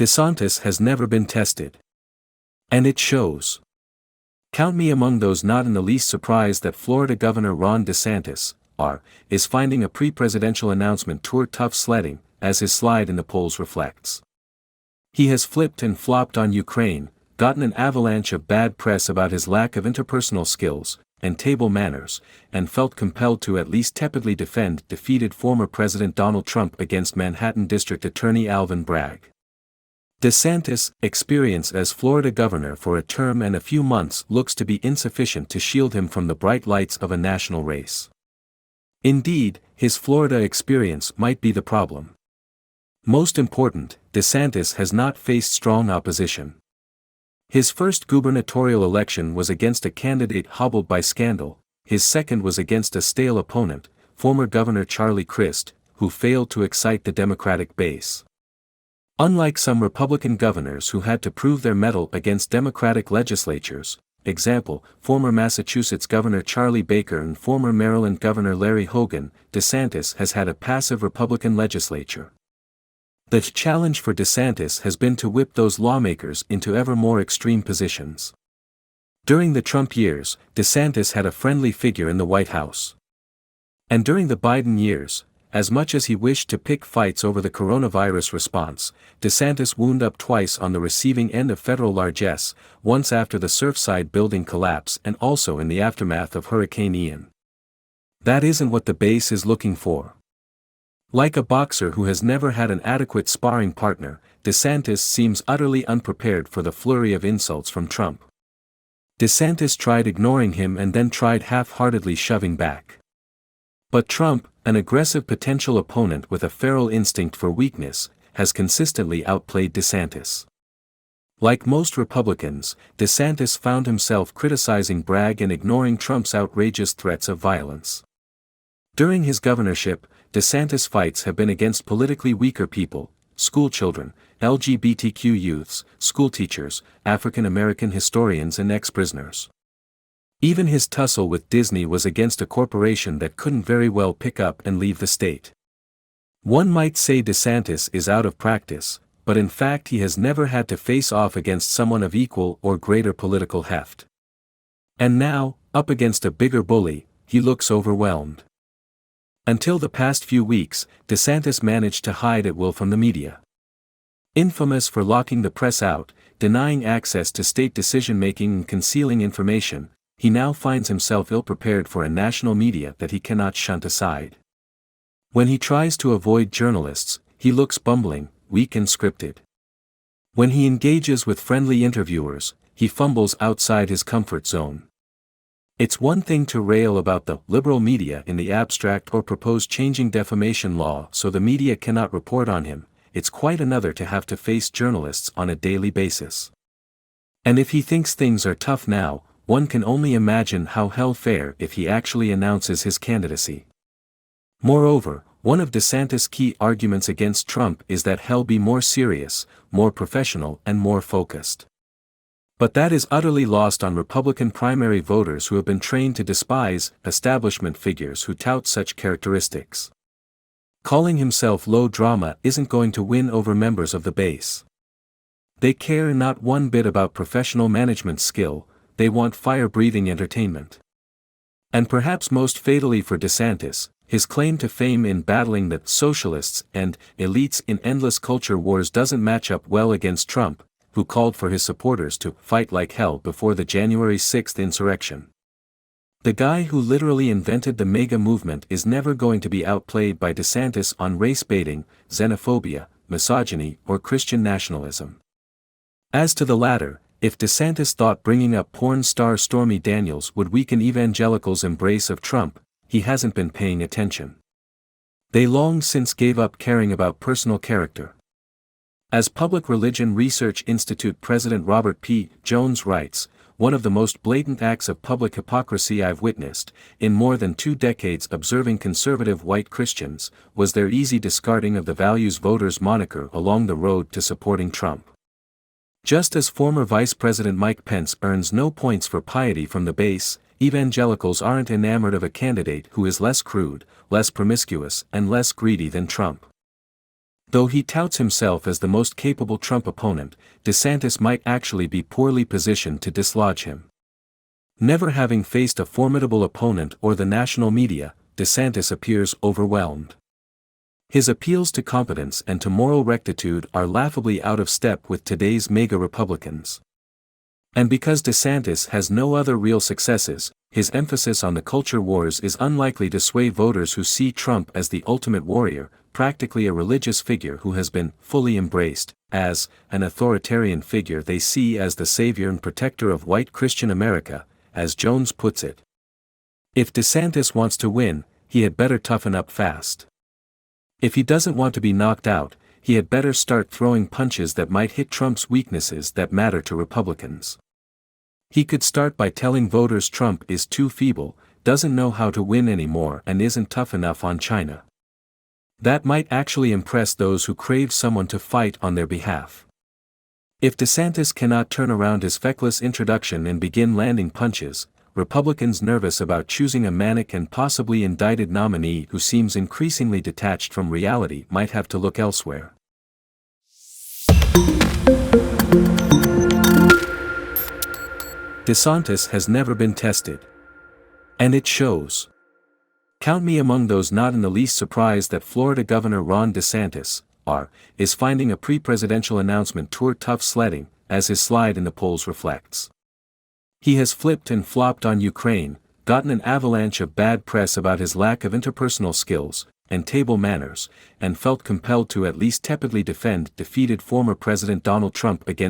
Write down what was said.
DeSantis has never been tested. And it shows. Count me among those not in the least surprised that Florida Governor Ron DeSantis, is finding a pre-presidential announcement tour tough sledding, as his slide in the polls reflects. He has flipped and flopped on Ukraine, gotten an avalanche of bad press about his lack of interpersonal skills and table manners, and felt compelled to at least tepidly defend defeated former President Donald Trump against Manhattan District Attorney Alvin Bragg. DeSantis' experience as Florida governor for a term and a few months looks to be insufficient to shield him from the bright lights of a national race. Indeed, his Florida experience might be the problem. Most important, DeSantis has not faced strong opposition. His first gubernatorial election was against a candidate hobbled by scandal, his second was against a stale opponent, former Governor Charlie Crist, who failed to excite the Democratic base. Unlike some Republican governors who had to prove their mettle against Democratic legislatures, example, former Massachusetts Governor Charlie Baker and former Maryland Governor Larry Hogan, DeSantis has had a passive Republican legislature. The challenge for DeSantis has been to whip those lawmakers into ever more extreme positions. During the Trump years, DeSantis had a friendly figure in the White House. And during the Biden years, as much as he wished to pick fights over the coronavirus response, DeSantis wound up twice on the receiving end of federal largesse, once after the Surfside building collapse and also in the aftermath of Hurricane Ian. That isn't what the base is looking for. Like a boxer who has never had an adequate sparring partner, DeSantis seems utterly unprepared for the flurry of insults from Trump. DeSantis tried ignoring him and then tried half-heartedly shoving back. But Trump, an aggressive potential opponent with a feral instinct for weakness, has consistently outplayed DeSantis. Like most Republicans, DeSantis found himself criticizing Bragg and ignoring Trump's outrageous threats of violence. During his governorship, DeSantis' fights have been against politically weaker people, schoolchildren, LGBTQ youths, schoolteachers, African American historians and ex-prisoners. Even his tussle with Disney was against a corporation that couldn't very well pick up and leave the state. One might say DeSantis is out of practice, but in fact he has never had to face off against someone of equal or greater political heft. And now, up against a bigger bully, he looks overwhelmed. Until the past few weeks, DeSantis managed to hide at will from the media. Infamous for locking the press out, denying access to state decision-making and concealing information, he now finds himself ill-prepared for a national media that he cannot shunt aside. When he tries to avoid journalists, he looks bumbling, weak and scripted. When he engages with friendly interviewers, he fumbles outside his comfort zone. It's one thing to rail about the liberal media in the abstract or propose changing defamation law so the media cannot report on him, it's quite another to have to face journalists on a daily basis. And if he thinks things are tough now, one can only imagine how hell fair if he actually announces his candidacy. Moreover, one of DeSantis' key arguments against Trump is that hell be more serious, more professional and more focused. But that is utterly lost on Republican primary voters who have been trained to despise establishment figures who tout such characteristics. Calling himself low drama isn't going to win over members of the base. They care not one bit about professional management skill, they want fire-breathing entertainment. And perhaps most fatally for DeSantis, his claim to fame in battling the socialists and elites in endless culture wars doesn't match up well against Trump, who called for his supporters to fight like hell before the January 6th insurrection. The guy who literally invented the MAGA movement is never going to be outplayed by DeSantis on race baiting, xenophobia, misogyny, or Christian nationalism. As to the latter, if DeSantis thought bringing up porn star Stormy Daniels would weaken evangelicals' embrace of Trump, he hasn't been paying attention. They long since gave up caring about personal character. As Public Religion Research Institute President Robert P. Jones writes, one of the most blatant acts of public hypocrisy I've witnessed, in more than 2 decades observing conservative white Christians, was their easy discarding of the values voters moniker along the road to supporting Trump. Just as former Vice President Mike Pence earns no points for piety from the base, evangelicals aren't enamored of a candidate who is less crude, less promiscuous and less greedy than Trump. Though he touts himself as the most capable Trump opponent, DeSantis might actually be poorly positioned to dislodge him. Never having faced a formidable opponent or the national media, DeSantis appears overwhelmed. His appeals to competence and to moral rectitude are laughably out of step with today's mega Republicans. And because DeSantis has no other real successes, his emphasis on the culture wars is unlikely to sway voters who see Trump as the ultimate warrior, practically a religious figure who has been fully embraced as an authoritarian figure they see as the savior and protector of white Christian America, as Jones puts it. If DeSantis wants to win, he had better toughen up fast. If he doesn't want to be knocked out, he had better start throwing punches that might hit Trump's weaknesses that matter to Republicans. He could start by telling voters Trump is too feeble, doesn't know how to win anymore and isn't tough enough on China. That might actually impress those who crave someone to fight on their behalf. If DeSantis cannot turn around his feckless introduction and begin landing punches, Republicans nervous about choosing a manic and possibly indicted nominee who seems increasingly detached from reality might have to look elsewhere. DeSantis has never been tested. And it shows. Count me among those not in the least surprised that Florida Governor Ron DeSantis, is finding a pre-presidential announcement tour tough sledding, as his slide in the polls reflects. He has flipped and flopped on Ukraine, gotten an avalanche of bad press about his lack of interpersonal skills and table manners, and felt compelled to at least tepidly defend defeated former President Donald Trump against